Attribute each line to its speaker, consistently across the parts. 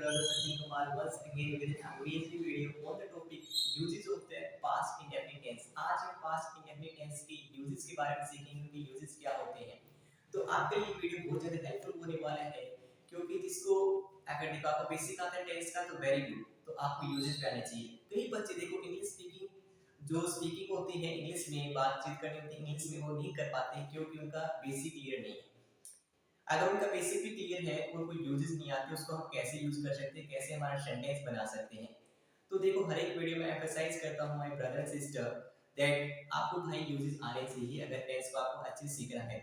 Speaker 1: brother Sachin Kumar once again with an amazing video on the topic uses of the past indefinite tense। आज हम past indefinite tense की uses के बारे में सीखेंगे कि uses क्या होते हैं। तो आपके लिए वीडियो बहुत ज़्यादा हेल्पफुल होने वाला है क्योंकि जिसको अगर देखो आपको बेसिक आता है टेंस का तो वेरी गुड, तो आपको यूजेस भी आने चाहिए। कई बच्चे देखो इंग्लिश स्पीकिंग जो स्पीकिंग होती है इंग्लिश में बातचीत करनी होती है इंग्लिश में वो नहीं कर पाते क्योंकि उनका बेसिक क्लियर नहीं है। अगर उनका बेसिक भी क्लियर है और कोई यूजेस नहीं आते उसको हम कैसे यूज कर सकते हैं, कैसे हमारा सेंटेंस बना सकते हैं। तो देखो हर एक वीडियो में एम्फसाइज करता हूं माय ब्रदर सिस्टर दैट आपको भाई यूजेस आने चाहिए अगर टेंस को आपको अच्छे से सीखना है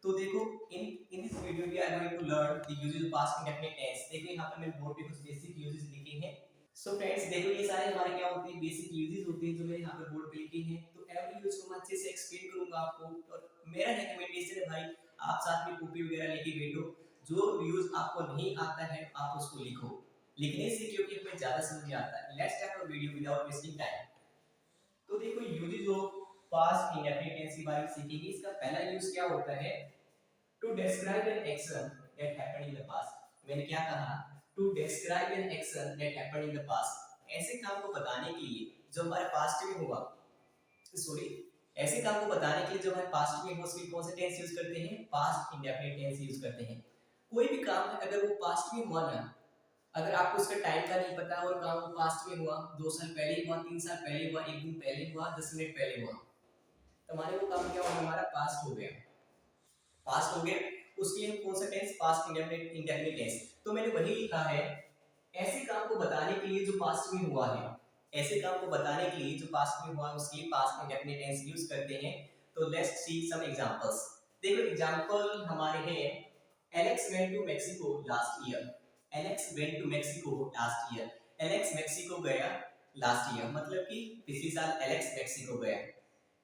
Speaker 1: तो देखो in this video we are going to learn the uses of past indefinite tense. देखो यहां पर मैंने बोर्ड पे कुछ बेसिक यूजेस लिखे हैं। सो फ्रेंड्स देखो ये सारे हमारे क्या होते हैं बेसिक यूजेस होते हैं जो मैंने यहां पर बोर्ड पे लिखे हैं। तो एवरी यूज को मैं अच्छे से एक्सप्लेन करूंगा आपको और मेरा रिकमेंडेशन है भाई आप साथ में कॉपी वगैरह लेके बैठो, जो यूज आपको नहीं आता है आप उसको लिखो, लिखने से क्योंकि हमें ज्यादा समझ में आता है। Let's start our video without wasting time. तो देखो uses of past indefinite tense के बारे में सीखेंगे। इसका पहला यूज क्या होता है, to describe an action that happened in the past. मैंने क्या कहा, to describe an action that happened in the past. ऐसे काम को बताने के लिए जो हमारे पास्ट में हुआ, सॉरी ऐसे काम को बताने के लिए जो हमारे पास्ट में हो उसके कौन से टेंस यूज करते हैं, पास्ट इंडेफिनिट टेंस यूज करते हैं। कोई भी काम है अगर वो पास्ट में हुआ ना, अगर आपको उसका टाइम का नहीं पता और काम वो पास्ट में हुआ, 2 साल पहले हुआ, 3 साल पहले हुआ, 1 दिन पहले हुआ, 10 मिनट पहले हुआ, तो हमारे वो काम क्या हुआ, हमारा पास्ट हो गया। पास्ट हो गया उसके लिए कौन सा टेंस, पास्ट इंडेफिनिट टेंस। तो मैंने वही लिखा है ऐसे काम को बताने के लिए जो पास्ट में हुआ है, ऐसे काम को बताने के लिए जो पास्ट में हुआ उसके लिए पास्ट इंडेफिनिट टेंस यूज करते हैं। तो लेट्स सी सम एग्जांपल्स। देखो एग्जांपल हमारे हैं, Alex went to Mexico last year. Alex went to Mexico last year. Alex Mexico गया लास्ट ईयर, मतलब कि पिछले साल एलेक्स मेक्सिको गया।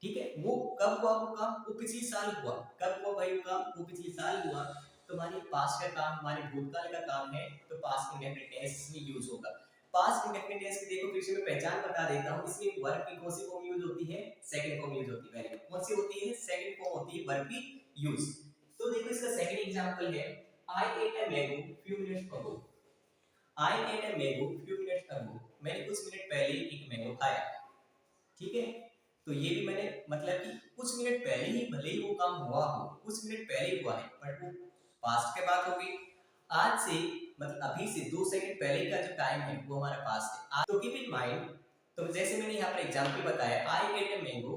Speaker 1: ठीक है, वो कब हुआ, वो काम वो पिछले साल हुआ। कब हुआ भाई वो काम, वो पिछले साल हुआ। तो हमारे पास्ट का काम हमारे भूतकाल का काम है तो पास्ट इंडेफिनिट टेंस में यूज होगा। पास्ट इंडेफिनिट टेंस की देखो फिर से मैं पहचान बता देता हूं, इसमें वर्ब की कौन सी फॉर्म यूज होती है, सेकंड फॉर्म यूज होती है। वेरी गुड, कौन सी होती है, सेकंड फॉर्म होती है वर्ब की यूज। तो देखो इसका सेकंड एग्जांपल है, I ate a mango few minutes ago. I ate a mango few minutes ago, मैंने कुछ मिनट पहले एक मैंगो खाया। ठीक है, तो ये भी मैंने मतलब कि कुछ मिनट पहले ही, भले ही वो काम हुआ हो, कुछ मिनट पहले हुआ है बट वो पास्ट के बात होगी। आज से मतलब अभी से 2 सेकंड पहले का जो टाइम है वो हमारा पास्ट है। तो कीप इन माइंड, तो जैसे मैंने यहाँ पर एग्जांपल बताया, I ate a mango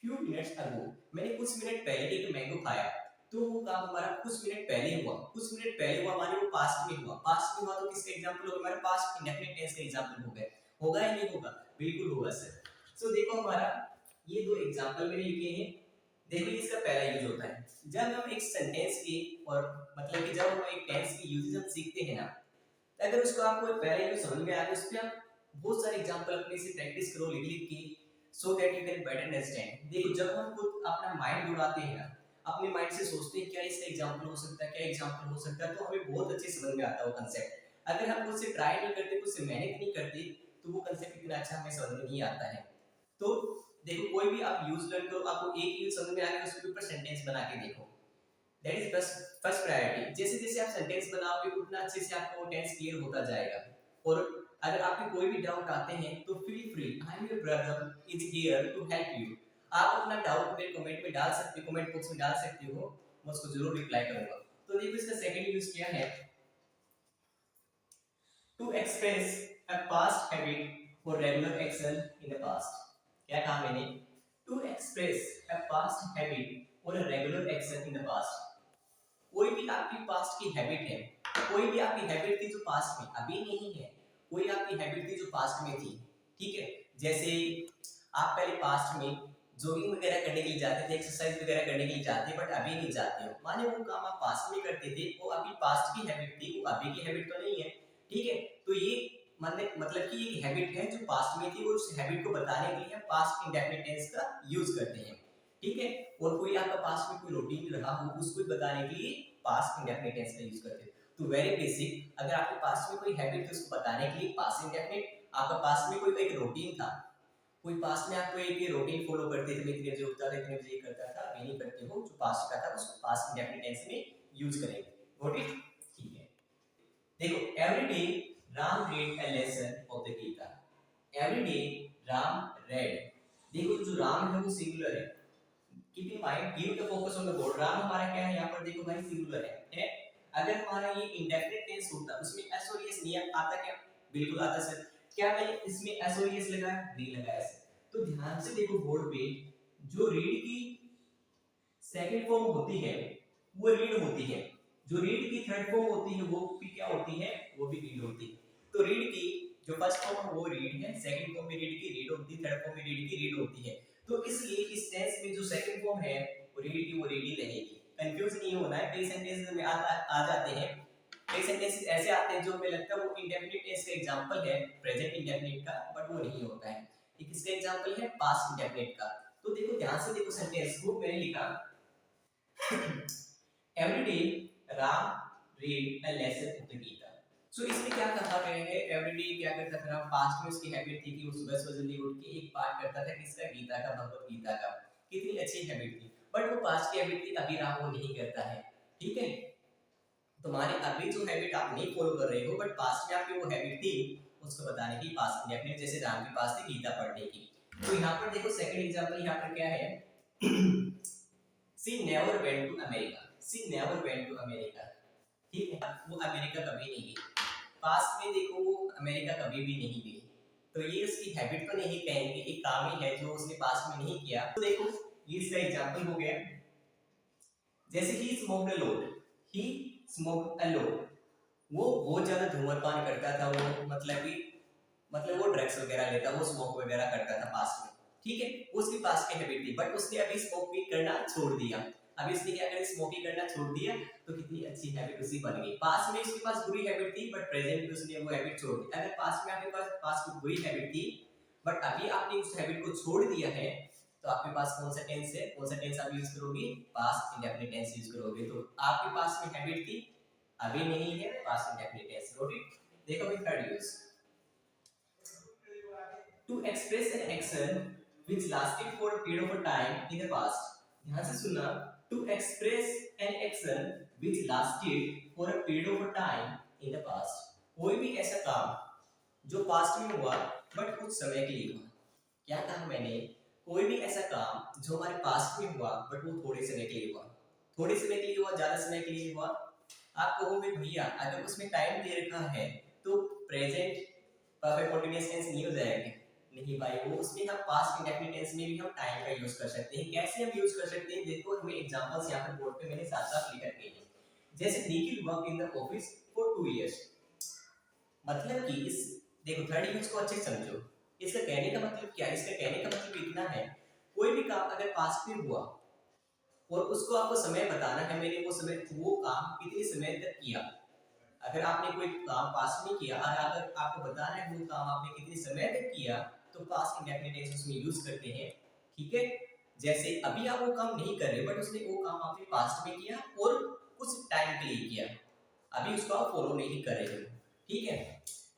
Speaker 1: few minutes ago, मैंने कुछ मिनट पहले एक मैंगो खाया। तो वो काम हमारा कुछ मिनट पहले हुआ, कुछ मिनट पहले हुआ माने वो पास्ट में हुआ। पास्ट में हुआ तो किसका एग्जांपल होगा, हमारा पास्ट इंडेफिनिट टेंस का एग्जांपल हो गया। होगा या नहीं होगा, बिल्कुल होगा सर। सो देखो हमारा ये 2 एग्जांपल मैंने लिखे हैं। देखो इसका पहला यूज होता है जब हम एक सेंटेंस की और मतलब कि जब हम एक टेंस की यूजेस हम सीखते हैं ना, तो अगर उसको आपको पहला यूज समझ में आ गया उस पे आप बहुत सारे एग्जांपल अपने से प्रैक्टिस करो लिख लिख के, so that you can better understand. देखो जब हम खुद अपना माइंड उड़ाते हैं ना, अपने माइंड से सोचते हैं क्या इसका एग्जांपल हो सकता है, क्या एग्जांपल हो सकता है, तो हमें बहुत अच्छे समझ में आता है वो कांसेप्ट। अगर हम खुद से ट्राई नहीं करते, खुद से मेहनत नहीं करते, तो वो कांसेप्ट इतना अच्छा हमें समझ में नहीं आता है। तो देखो कोई भी आप यूज लर्न करो, आपको एक यूज समझ में आ गया उसके ऊपर सेंटेंस बना के देखो, दैट इज फर्स्ट प्रायोरिटी। जैसे जैसे आप सेंटेंस बनाओगे उतना अच्छे से आपको टेंस क्लियर होता जाएगा। और अगर आपके कोई भी डाउट आते हैं तो feel free, I am your brother is here to help you. आप अपना डाउट मेरे कमेंट में डाल सकते हो, कमेंट बॉक्स में डाल सकते हो, मैं उसको जरूर रिप्लाई करूंगा। तो देखो इसका सेकंड यूज क्या है, to express a past habit और regular action in the past. क्या कहा मैंने, to express a past habit और regular action in the past. कोई भी आपकी पास्ट की हैबिट है, कोई भी आपकी हैबिट थी जो पास्ट में अभी नहीं है, कोई आपकी हैबिट थी जो पास्ट में थी। ठीक है, जैसे आप पहले पास्ट में जॉगिंग वगैरह करने के लिए जाते थे, एक्सरसाइज वगैरह करने के लिए जाते बट अभी नहीं जाते हो, माने वो काम आप पास्ट में करते थे, वो आपकी पास्ट की हैबिट थी, वो अभी की हैबिट तो नहीं है। ठीक है, तो ये मतलब कि एक हैबिट है जो पास्ट में थी, और उस हैबिट को बताने के लिए हम पास्ट इंडेफिनिट टेंस का यूज करते हैं। ठीक है, और कोई आपका पास्ट में कोई रूटीन रहा हो उसको बताने के लिए पास्ट इंडेफिनिट टेंस का यूज करते हैं। तो वेरी बेसिक, अगर आपके पास्ट में कोई हैबिट थी उसको बताने के लिए पास्ट इंडेफिनिट, आपका पास्ट में कोई एक रूटीन था, कोई पास्ट में आप कोई एक रूटीन फॉलो करते थे, मैं इतने बजे उठता था, इतने बजे ये करता था, अभी नहीं करते हो, जो पास्ट का था उसको पास्ट इंडेफिनिट टेंस में यूज करेंगे। गॉट इट, ठीक है। देखो every day read a lesson of the Gita. Every day Ram read. देखो जो राम है वो सिंगुलर है. Keep in mind, give the focus on the board. Ram हमारा क्या है यहाँ पर देखो भाई सिंगुलर है. अगर हमारा ये इंडेफिनिट टेंस होता उसमें एस और एस नहीं आता क्या? बिल्कुल आता सर. क्या मैंने इसमें एस और एस लगाया? नहीं लगाया सर. तो ध्यान से देखो बोर्ड पे, जो रीड की सेकंड फॉर्म होती है वो रीड होती है, जो रीड की थर्ड फॉर्म होती है वो भी क्या होती है? वो भी रीड होती है. तो रीड की जो फर्स्ट फॉर्म है वो रीड है, सेकंड फॉर्म में रीड की रीड होती है, थर्ड फॉर्म में रीड की रीड होती है. तो इसलिए इस टेंस में जो सेकंड फॉर्म है वो रीड की वो रीड ही रहेगी. कंफ्यूज नहीं होना है. कई सेंटेंसेस में आ जाते हैं, कई सेंटेंसेस ऐसे आते हैं जो हमें लगता है वो इंडेफिनिट टेंस का एग्जांपल है, प्रेजेंट इंडेफिनिट का, बट वो नहीं होता है. ये किसका एग्जांपल है? पास्ट इंडेफिनिट का. तो देखो ध्यान से देखो सेंटेंस को. मैंने लिखा every day Ram read a lesson of the Gita. So इसमें क्या कहा गया है? एवरी डे क्या करता था राम? पास्ट में उसकी हैबिट थी कि वो सुबह सुबह जल्दी उठ के एक पाठ करता था. किसका? गीता का, भगवत गीता का. कितनी अच्छी हैबिट थी. बट वो पास्ट की हैबिट थी, अभी राम वो नहीं करता है. ठीक है, तुम्हारी अभी जो हैबिट आप नहीं फॉलो कर रहे हो बट पास्ट में आपकी वो हैबिट थी, उसको बताने की पास्ट की हैबिट. जैसे राम के पास थी गीता पढ़ने की. तो यहाँ पर देखो सेकंड एग्जांपल यहाँ पर क्या है? She never went to America. She never went to America. ठीक है, वो अमेरिका कभी नहीं गई. पास्ट में देखो वो अमेरिका कभी भी नहीं गई. तो ये उसकी हैबिट तो नहीं कहेंगे, एक काम ही है जो उसने पास्ट में नहीं किया. तो देखो ये इसका एग्जांपल हो गया. जैसे he smoked a lot, he smoked a lot. वो बहुत ज्यादा धूम्रपान करता था. वो मतलब वो ड्रग्स वगैरह लेता, वो स्मोक वगैरह करता था पास्ट में. ठीक है, उसकी पास्ट की हैबिट थी. बट उसने अभी स्मोकिंग करना छोड़ दिया. अभी उसने क्या करा? स्मोकिंग करना छोड़ दिया. तो कितनी अच्छी हैबिट उसकी बन गई. पास्ट में उसके पास बुरी हैबिट थी बट प्रेजेंट में उसने वो हैबिट छोड़ दी. अगर पास्ट में आपके पास पास्ट में बुरी हैबिट थी बट अभी आपने उस हैबिट को छोड़ दिया है, तो आपके पास कौन सा टेंस है? कौन सा टेंस आप यूज करोगे? पास्ट इंडेफिनिट टेंस यूज करोगे. तो आपके पास में हैबिट थी, अभी नहीं है, past indefinite tense. Note it. देखो भी third use, to express an action which lasted for a period of time in the past. ध्यान से सुनना. To express an action which lasted for a period of time in the past. कोई भी ऐसा काम जो पास्ट में हुआ बट कुछ समय के लिए हुआ. क्या कहा मैंने? कोई भी ऐसा काम जो हमारे पास्ट में हुआ बट वो थोड़े समय के लिए हुआ. थोड़े समय के लिए हुआ, ज्यादा समय के लिए हुआ. आप कहोगे भैया अगर उसमें टाइम दे रखा है तो प्रेजेंट परफेक्ट कंटीन्यूअस टेंस नहीं हो जाएगा. नहीं भाई, वो उसमें हम पास्ट इंडेफिनिट टेंस में भी हम टाइम का यूज कर सकते हैं. कैसे हम यूज कर सकते हैं? देखो हमें एग्जांपल्स यहाँ पर बोर्ड पे मैंने साथ-साथ लिख रखे हैं. जैसे Nikhil work in the office for 2 years. मतलब कि इस देखो थर्ड यूज को अच्छे से समझो. इसका कहने का मतलब क्या है? इसका कहने का मतलब इतना है, कोई भी काम अगर पास्ट में हुआ और उसको आपको समय बताना है, मैंने वो काम कितने समय तक किया. अगर आपने कोई काम पास्ट में किया और अगर आपको बताना है वो काम आपने कितने समय तक किया, तो पास्ट इंडेफिनिट टेंस उसमें यूज करते हैं. ठीक है, जैसे अभी आप वो काम नहीं कर रहे बट उसने वो काम आपने पास्ट में किया और कुछ टाइम के लिए किया, अभी उसको आप फॉलो नहीं कर रहे हो. ठीक है,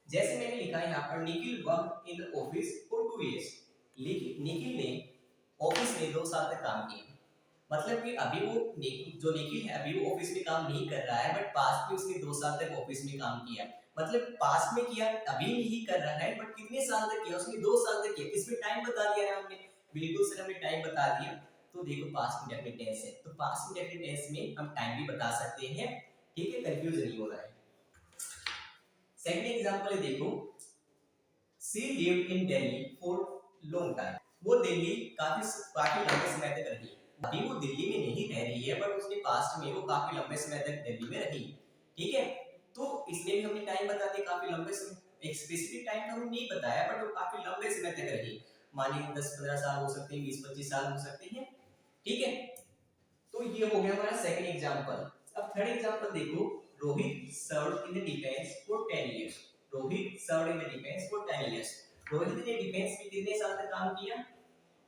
Speaker 1: जैसे मैंने लिखा है यहाँ पर Nikhil work in the office for 2 years. Nikhil ने ऑफिस में 2 साल तक काम किया. मतलब कि अभी वो निखिल है अभी वो ऑफिस में काम नहीं कर रहा है बट पास्ट में उसने 2 साल तक ऑफिस में काम किया. मतलब पास्ट में किया, अभी नहीं कर रहा है बट कितने साल तक किया? उसने 2 साल तक किया. इसमें टाइम बता दिया ना हमने. बिल्कुल सर हमने टाइम बता दिया. तो देखो पास्ट इंडेफिनिट टेंस है, तो पास्ट इंडेफिनिट टेंस में हम टाइम भी बता सकते हैं. ठीक है, कंफ्यूज नहीं हो रहा है. सेकंड एग्जांपल है देखो, she lived in Delhi for long time. वो दिल्ली काफी लंबे समय तक रही. अभी वो दिल्ली में नहीं रह रही है बट उसने पास्ट में वो काफी लंबे समय तक दिल्ली में रही. ठीक है, तो इसमें भी हमने टाइम बता दिया काफी लंबे समय. एक स्पेसिफिक टाइम तो हमने नहीं बताया बट वो काफी लंबे समय तक रही. मानिए 10-15 साल हो सकते हैं, 20-25 साल हो सकते हैं. ठीक है, तो ये हो गया हमारा सेकंड एग्जांपल. अब थर्ड एग्जांपल देखो, Rohit served in the defence for 10 years. Rohit served in the defence for 10 years. Rohit ने डिफेंस में कितने साल तक काम किया?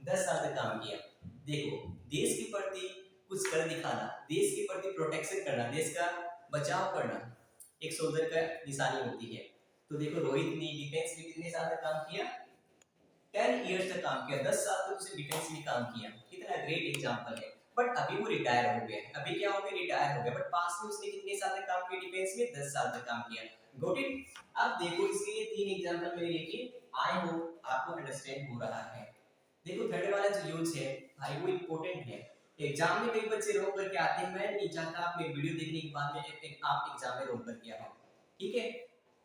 Speaker 1: 10 साल तक काम किया. देखो देश के प्रति कुछ कर दिखाना, देश के प्रति प्रोटेक्शन करना, देश का बचाव करना एक सोल्जर का निशानी होती है. तो देखो रोहित ने डिफेंस में कितने साल तक काम किया? 10 इयर्स तक काम किया. 10 साल तक उसने डिफेंस में काम किया. कितना ग्रेट एग्जांपल है. बट अभी वो रिटायर हो गया. अभी क्या हो गया? रिटायर हो गया. बट पास्ट में उसने कितने साल तक काम किया डिफेंस में? 10 साल तक काम किया. Got it. अब देखो इसके लिए तीन एग्जांपल मैंने लिखे, आई होप आपको अंडरस्टैंड हो रहा है। देखो थर्ड वाला जो यूज है भाई वो इंपॉर्टेंट है। एग्जाम में कई बच्चे रोक करके आते हैं, मैं नहीं चाहता आप मेरी वीडियो देखने के बाद में आप एग्जाम में रोक करके आओ, ठीक है।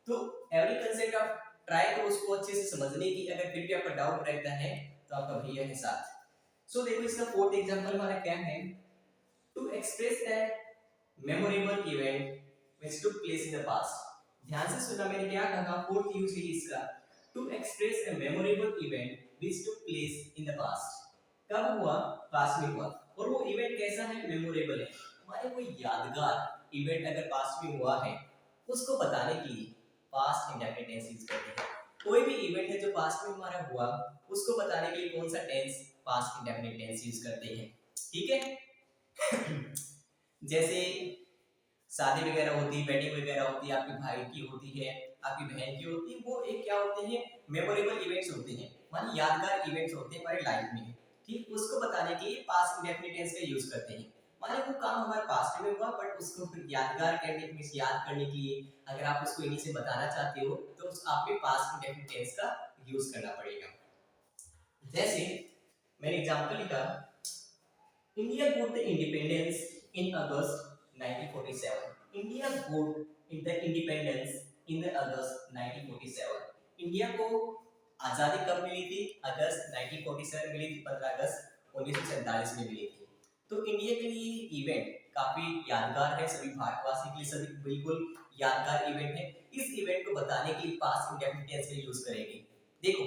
Speaker 1: तो एवरी कंसेप्ट आप ट्राई करो उसको अच्छे से समझने की, अगर फिर भी आपका डाउट रहता है तो आपका भैया है साथ। सो देखो इसका फोर्थ एग्जांपल हमारा क्या है, to express a memorable event which took place in the past. ध्यान से सुनना, मैंने क्या कहा, फोर्थ यूज है इसका, to express a memorable event which took place in the past. कब हुआ, पास्ट में हुआ, और वो इवेंट कैसा है, मेमोरेबल है। हमारे कोई यादगार इवेंट अगर पास्ट में हुआ है उसको बताने के लिए पास्ट इंडेफिनिट टेंस यूज करते हैं। कोई भी इवेंट है जो पास्ट में हमारा हुआ उसको बताने के लिए कौन सा tense, past indefinite tense use करते हैं, ठीक है। जैसे शादी वगैरह होती है, वेडिंग वगैरह होती है, आपके भाई की होती है, आपकी बहन की होती है, वो एक क्या होते हैं, मेमोरेबल इवेंट्स होते हैं, माने यादगार इवेंट्स होते हैं हमारी लाइफ में, ठीक। उसको बताने के लिए पास्ट इंडेफिनिट टेंस का यूज करते हैं। माने वो काम हमारे पास्ट में हुआ बट उसको फिर यादगार करने के लिए, याद करने के लिए अगर आप उसको इन्हीं से बताना चाहते हो तो आपके पास्ट इंडेफिनिट टेंस का यूज करना पड़ेगा। जैसे मैंने एग्जांपल लिखा, India got the independence in August 1947। India got the independence in the August 1947। India को आजादी कब मिली थी, अगस्त 1947 मिली थी, 15 अगस्त 1947 में मिली थी। तो इंडिया के लिए इवेंट काफी यादगार है, सभी भारतवासी के लिए सभी बिल्कुल यादगार इवेंट है। इस इवेंट को बताने के लिए पास्ट इंडेफिनिट टेंस का यूज करेंगे। देखो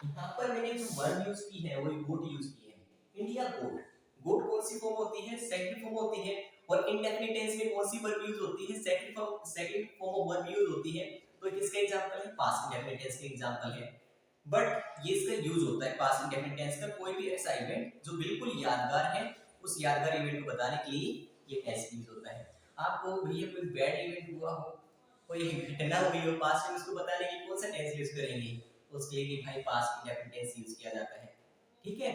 Speaker 1: यहाँ पर मैंने जो वर्ब यूज की है वो गोट यूज की है, इंडिया गोट। गोट कौन सी फॉर्म होती है, सेकंड फॉर्म होती है, और इंडेफिनिट टेंस में कौन सी वर्ब यूज होती है, second form of verb use होती है। तो किसका एग्जांपल है, पास्ट इंडेफिनिट टेंस का एग्जांपल है। बट ये इसका यूज होता है पास्ट इंडेफिनिट टेंस का कोई भी ऐसा इवेंट जो बिल्कुल यादगार है, उस यादगार इवेंट को बताने के लिए ये टेंस यूज होता है। आपको भैया कोई बैड इवेंट हुआ हो, कोई घटना हुई हो पास्ट में, उसको बताने के लिए कौन सा टेंस यूज करेंगे, उसके लिए भाई पास्ट इंडेफिनिट टेंस यूज किया जाता है, ठीक है।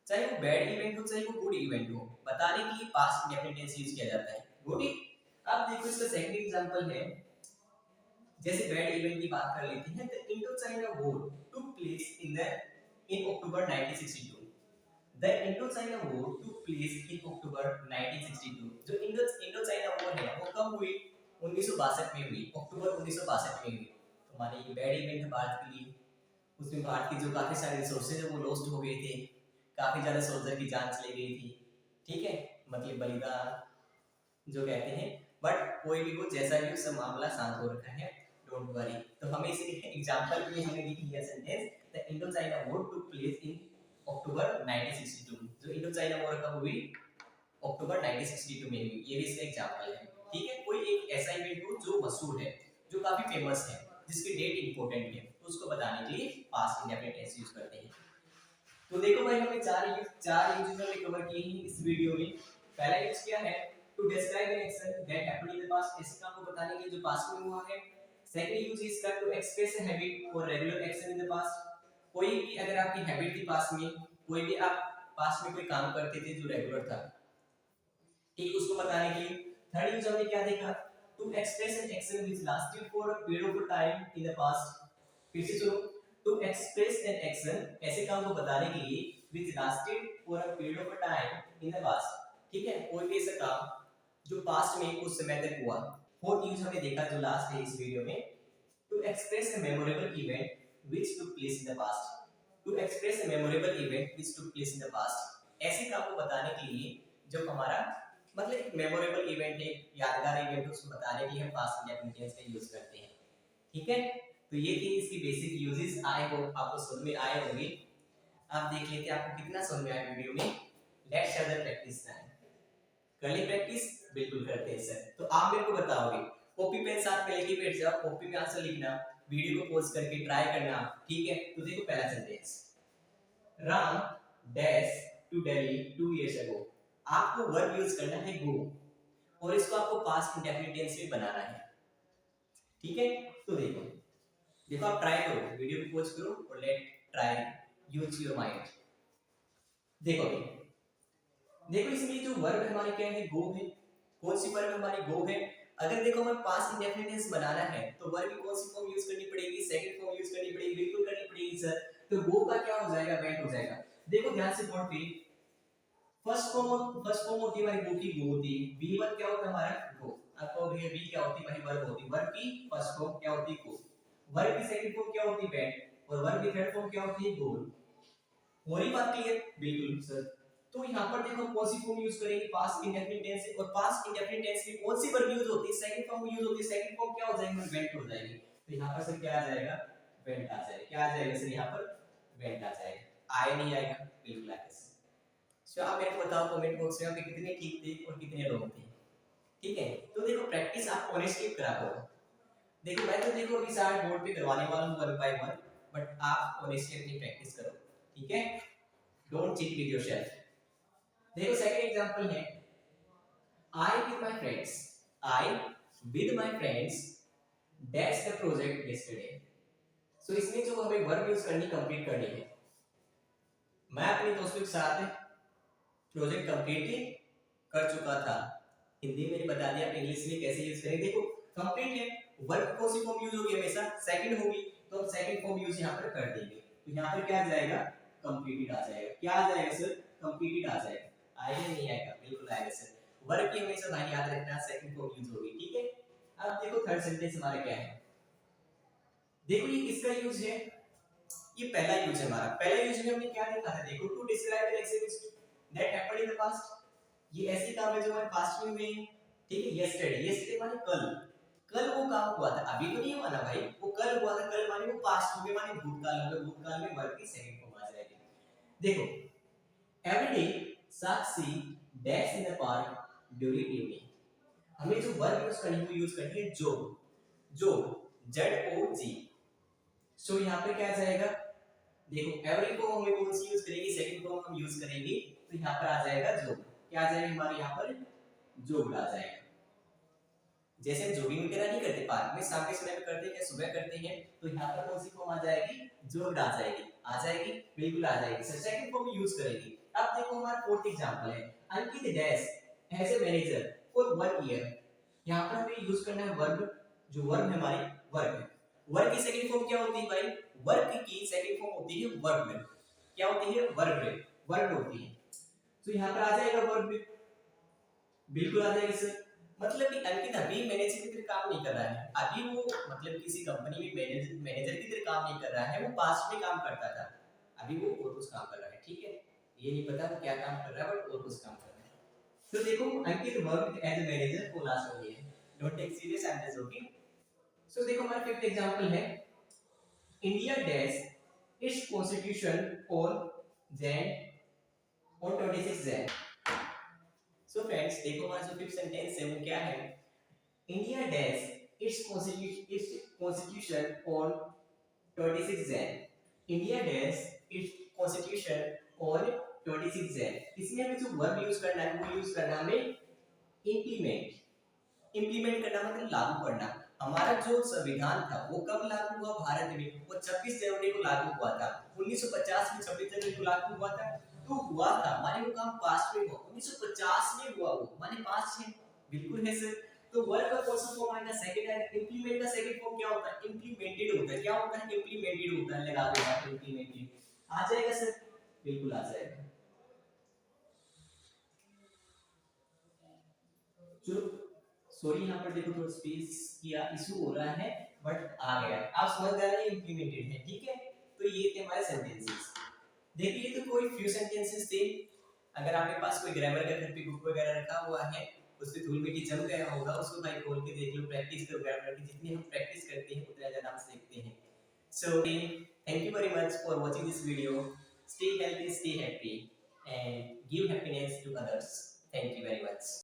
Speaker 1: चाहे वो बैड इवेंट हो चाहे वो गुड इवेंट हो, बताने के लिए पास्ट इंडेफिनिट टेंस यूज किया जाता है, गुड। अब देखो इसका सेकंड एग्जांपल है, जैसे बैड इवेंट की बात कर लेते हैं, the Indo China war took place in October 1962। The Indo China war took place in October 1962। जो इंडो चाइना वॉर है वो कब हुई, 1962 में हुई, अक्टूबर 1962 में हुई। तो माने ये बैड इवेंट है भारत के लिए, उसमें भारत की जो काफी सारे रिसोर्सेज है वो लॉस्ट हो गए थे, काफी ज्यादा सोल्जर की जान चली गई थी, ठीक है, मतलब बलिदान जो कहते हैं। बट कोई भी हो, जैसा भी सब मामला शांत हो रखा है, डोंट वरी। तो हमें इस एग्जांपल के लिए हमने लिख लिया sentence, the Indo China war took place in October 1962। जो इंडो चाइना वॉर कब हुई, अक्टूबर 1962 में हुई, ये भी इसका एग्जांपल है, ठीक है। कोई एक ऐसा इवेंट हो जो मशहूर है, जो काफी फेमस है, जिसकी डेट इंपॉर्टेंट है, तो उसको बताने के लिए पास्ट इंडेफिनिट टेंस यूज करते हैं। तो देखो भाई हमने चार यूजेस हमने कवर किए हैं इस वीडियो में। पहला यूज क्या है, to describe an action that happened in the past, इस काम को बताने के लिए जो पास्ट में हुआ है। सेकंड यूज इज का टू एक्सप्रेस अ हैबिट और regular action in the past. कोई भी अगर आपकी हैबिट थी पास्ट में, कोई भी आप पास्ट में कोई काम करते थे जो रेगुलर था, ठीक, उसको बताने के लिए। थर्ड यूज हमने क्या देखा, to express an action which lasted for a period of time in the past. फिर से सुनो, टू एक्सप्रेस एन एक्शन, ऐसे काम को बताने के लिए which lasted for a period of time in the past, ठीक है, कोई भी ऐसा काम जो पास्ट में कुछ समय तक हुआ। फोर्थ यूज हमने देखा जो लास्ट है इस वीडियो में, to express a memorable event which took place in the past। To express a memorable event which took place in the past, ऐसे काम को बताने के लिए जो हमारा मतलब एक मेमोरेबल इवेंट है, यादगार इवेंट है, उसको बताने के लिए हम पास्ट इंडेफिनिट टेंस का यूज करते हैं, ठीक है। तो ये थी इसकी बेसिक यूजेस, आई होप आपको समझ में आए होंगे। आप देख लेते हैं आपको कितना समझ में आया वीडियो में। Let's have the practice time. कर ले प्रैक्टिस, बिल्कुल करते हैं सर। तो आप मेरे को बताओगे, कॉपी पेन साथ में लेके बैठ जाओ, कॉपी में आंसर लिखना, वीडियो को पॉज करके ट्राई करना, ठीक है। तो देखो पहला sentence, Ram dash to Delhi 2 years ago. आपको वर्ब यूज करना है गो, और इसको आपको पास्ट इंडेफिनिट टेंस में बनाना है, ठीक है। तो देखो देखो आप ट्राई करो, वीडियो को पॉज करो और late try use your mind. देखो देखो इसमें जो वर्ब हमारी क्या है, गो है। कौन सी वर्ब हमारी गो है, अगर देखो हमें पास्ट इंडेफिनिट टेंस बनाना है तो वर्ब की कौन सी फॉर्म यूज करनी पड़ेगी, सेकंड फॉर्म यूज करनी पड़ेगी, बिल्कुल करनी पड़ेगी सर। तो वो का क्या हो जाएगा, वेंट हो जाएगा। देखो ध्यान से बोर्ड पे फर्स्ट फॉर्म होती है हमारी गो की, गो होती है। V1 क्या होता है हमारा, गो। आपको ये V क्या होती है भाई, वर्ब होती है। वर्ब की फर्स्ट फॉर्म क्या होती है, गो। वर्ब की सेकंड फॉर्म क्या होती है, वेंट। और वर्ब की थर्ड फॉर्म क्या होती है, गो। हो रही बात क्लियर, बिल्कुल सर। तो यहाँ पर देखो कौन सी फॉर्म यूज करेंगे, पास्ट इंडेफिनिट टेंस से। और पास्ट इंडेफिनिट टेंस में कौन सी वर्ब यूज होती है, सेकंड फॉर्म यूज होती है। सेकंड फॉर्म क्या हो जाएगी, वेंट हो जाएगी। तो यहाँ पर सर क्या आ जाएगा, वेंट आ जाएगा। क्या आ जाएगा सर, यहाँ पर वेंट आ जाएगा। आए नहीं आएगा, बिल्कुल आएगा। सो आप मेरे को बताओ कमेंट बॉक्स में आप कितने ठीक थे और कितने रॉन्ग थे। ठीक है, तो देखो प्रैक्टिस आप ऑनेस्टली करा करो। देखो मैं तो देखो अभी सारे बोर्ड पे करवाने वाला हूं वन बाय वन, बट आप ऑनेस्टली अपनी प्रैक्टिस करो। ठीक है, डोंट चीट विद योरसेल्फ। देखो सेकंड एग्जांपल है, I with my friends, I with my friends that's the project yesterday. So इसमें जो हमें वर्ब यूज करनी, कंप्लीट करनी है। मैं अपने दोस्तों के साथ प्रोजेक्ट कंप्लीट कर चुका था। हिंदी में बता दिया, इंग्लिश में कैसे यूज करें। देखो कंप्लीट है, वर्ब कौन सी फॉर्म यूज होगी, हमेशा सेकंड होगी, तो हम सेकंड फॉर्म यूज यहां पर कर देंगे। तो यहां पर क्या आ जाएगा, कंप्लीटेड आ जाएगा। क्या आ जाएगा सर, कंप्लीटेड आ जाएगा। आएगा नहीं आएगा, बिल्कुल आएगा सर। वर्ब की हमेशा भाई याद रखना सेकंड फॉर्म यूज होगी। ठीक है, अब देखो थर्ड सेंटेंस हमारा क्या है। देखो ये किसका यूज है, ये पहला यूज है हमारा। पहला यूज में हमने क्या देखा था, देखो to describe an activity that happened in the past. ये ऐसे काम है जो हमारे पास्ट में हुए हैं। ठीक है, यस्टरडे, यस्टरडे माने कल, कल वो काम हुआ था, अभी तो नहीं हुआ ना भाई, वो कल हुआ था। कल माने वो पास्ट हो गया, माने भूतकाल हो गया। भूतकाल में वर्ब की सेकंड फॉर्म आ जाएगी। देखो every day Sakshi dash in the park during evening. हमें जो वर्ब यूज करनी है वो यूज करनी है जो, जो जेड ओ जी। सो यहाँ पे क्या आ जाएगा, देखो एवरी को हमें कौन सी यूज करेंगे, सेकंड को हम यूज करेंगे। तो यहाँ पर आ जाएगा जो, क्या आ जाएगा हमारे यहाँ पर, जोग आ जाएगा। जैसे हम जॉगिंग वगैरह नहीं करते पार्क में, शाम के समय में करते हैं या सुबह करते हैं, तो यहाँ पर कौन सी फॉर्म आ जाएगी, जोग आ जाएगी। आ जाएगी, बिल्कुल आ जाएगी सर, सेकंड फॉर्म यूज करेंगे। अब देखो हमारा फोर्थ एग्जांपल है, Ankit dash as a manager for 1 year. यहाँ पर हमें यूज करना है वर्ब, जो वर्ब है हमारी वर्क। वर्क की सेकंड फॉर्म क्या होती है भाई, वर्क की सेकंड फॉर्म होती है वर्ब। क्या होती है, वर्ब, वर्ब होती है। तो यहाँ पर आ जाएगा वर्ब, बिल्कुल आ जाएगा सर। मतलब कि अंकित अभी मैनेजर की तरह काम नहीं कर रहा है, अभी वो मतलब किसी कंपनी में मैनेजर की तरह काम नहीं कर रहा है, वो पास्ट में काम करता था, अभी वो और कुछ काम कर रहा है। ठीक है, ये नहीं पता वो क्या काम कर रहा है, बट और कुछ काम कर रहा है। तो देखो Ankit work as a manager को लास्ट हो गया है, don't take serious, I am just joking. So देखो हमारा फिफ्थ एग्जांपल है, India dash its constitution on 26 Jan. So friends देखो हमारा जो फिफ्थ सेंटेंस है वो क्या है, India dash its constitution on 26 Jan. India dash its constitution on 26 Jan. इसमें हमें जो वर्ब यूज करना है वो यूज करना हमें इंप्लीमेंट। इंप्लीमेंट करना मतलब लागू करना। हमारा जो संविधान था वो कब लागू हुआ भारत में, वो 26 जनवरी को लागू हुआ था। 1950 में 26 जनवरी को लागू हुआ था। तो हुआ था माने वो काम पास्ट में हुआ, 1950 में हुआ वो, माने पास्ट है, बिल्कुल है सर। तो वर्ब का कौन सा फॉर्म आएगा, सेकंड है। इंप्लीमेंट का सेकंड फॉर्म क्या होता है, इंप्लीमेंटेड होता है। क्या होता है, इंप्लीमेंटेड होता है, लगा दो इंप्लीमेंटेड। आ जाएगा सर, बिल्कुल आ जाएगा। चलो सॉरी यहाँ पर देखो थोड़ा स्पेस किया इशू हो रहा है, बट आ गया, आप समझ गए ना, इंप्लीमेंटेड है। ठीक है, तो ये थे हमारे सेंटेंसेस। देखिए तो कोई फ्यू सेंटेंसेस थे। अगर आपके पास कोई ग्रामर का घर पे बुक वगैरह रखा हुआ है, उस पे धूल मिट्टी जम गया होगा, उसको भाई खोल के देख लो, प्रैक्टिस करो ग्रामर की। जितनी हम प्रैक्टिस करते हैं उतना ज्यादा हम सीखते हैं। So thank you very much for watching this video. Stay healthy, stay happy and give happiness to others. Thank you very much.